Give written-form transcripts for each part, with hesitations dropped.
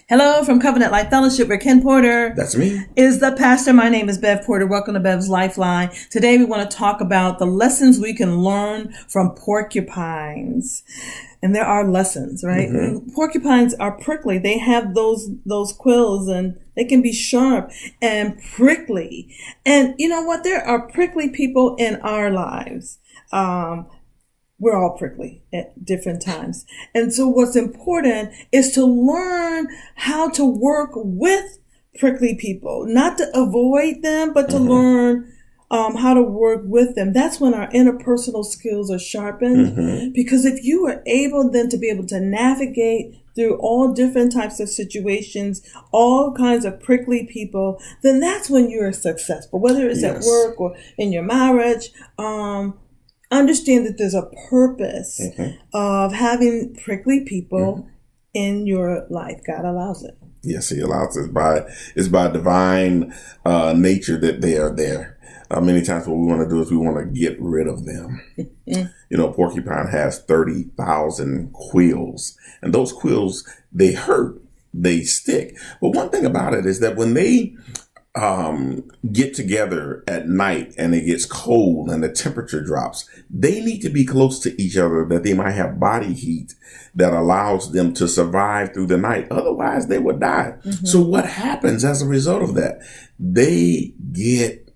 Hello from Covenant Life Fellowship, where Ken Porter That's me. is the pastor. My name is Bev Porter. Welcome to Bev's Lifeline. Today we want to talk about the lessons we can learn from porcupines. And there are lessons, right? Mm-hmm. Porcupines are prickly. They have those quills and they can be sharp and prickly. And you know what? There are prickly people in our lives. We're all prickly at different times. And so what's important is to learn how to work with prickly people, not to avoid them, but to learn how to work with them. That's when our interpersonal skills are sharpened. Because if you are able then to be able to navigate through all different types of situations, all kinds of prickly people, then that's when you're successful, whether it's at work or in your marriage. Understand that there's a purpose of having prickly people in your life. God allows it. Yes, He allows it. It's by divine nature that they are there. Many times what we want to do is we want to get rid of them. You know, porcupine has 30,000 quills. And those quills, they hurt. They stick. But one thing about it is that when they get together at night and it gets cold and the temperature drops, they need to be close to each other that they might have body heat that allows them to survive through the night. Otherwise, they would die. So what happens as a result of that? They get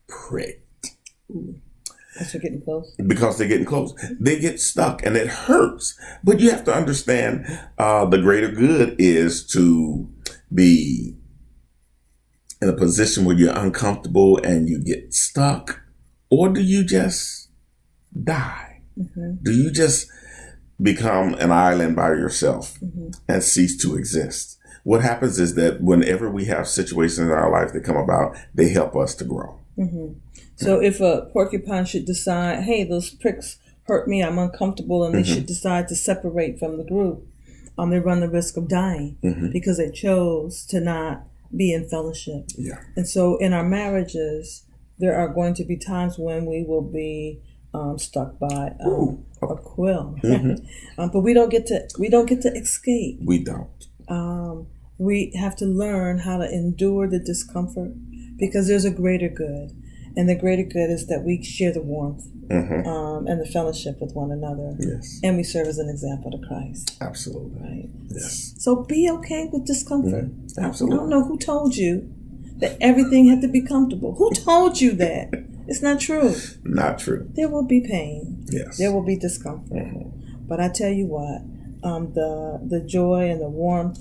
pricked. Because they're getting close. Because they're getting close. They get stuck and it hurts. But you have to understand the greater good is to be in a position where you're uncomfortable and you get stuck, or do you just die? Do you just become an island by yourself and cease to exist? What happens is that whenever we have situations in our life that come about, they help us to grow. So if a porcupine should decide, hey, those pricks hurt me, I'm uncomfortable, and they should decide to separate from the group, they run the risk of dying because they chose to not be in fellowship. And so in our marriages, there are going to be times when we will be stuck by a quill. But we don't get to escape. We don't. We have to learn how to endure the discomfort because there's a greater good. And the greater good is that we share the warmth and the fellowship with one another. And we serve as an example to Christ. Absolutely. Right? Yes. So be okay with discomfort. Absolutely. I don't know who told you that everything had to be comfortable. Who told you that? It's not true. Not true. There will be pain. Yes. There will be discomfort. But I tell you what, the joy and the warmth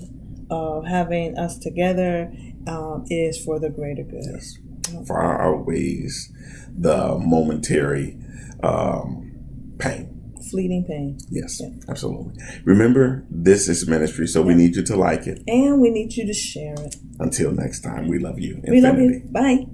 of having us together is for the greater good. Yes. Far outweighs the momentary pain. Fleeting pain. Yes, absolutely. Remember, this is ministry, so we need you to like it. And we need you to share it. Until next time, we love you. We love you. Bye.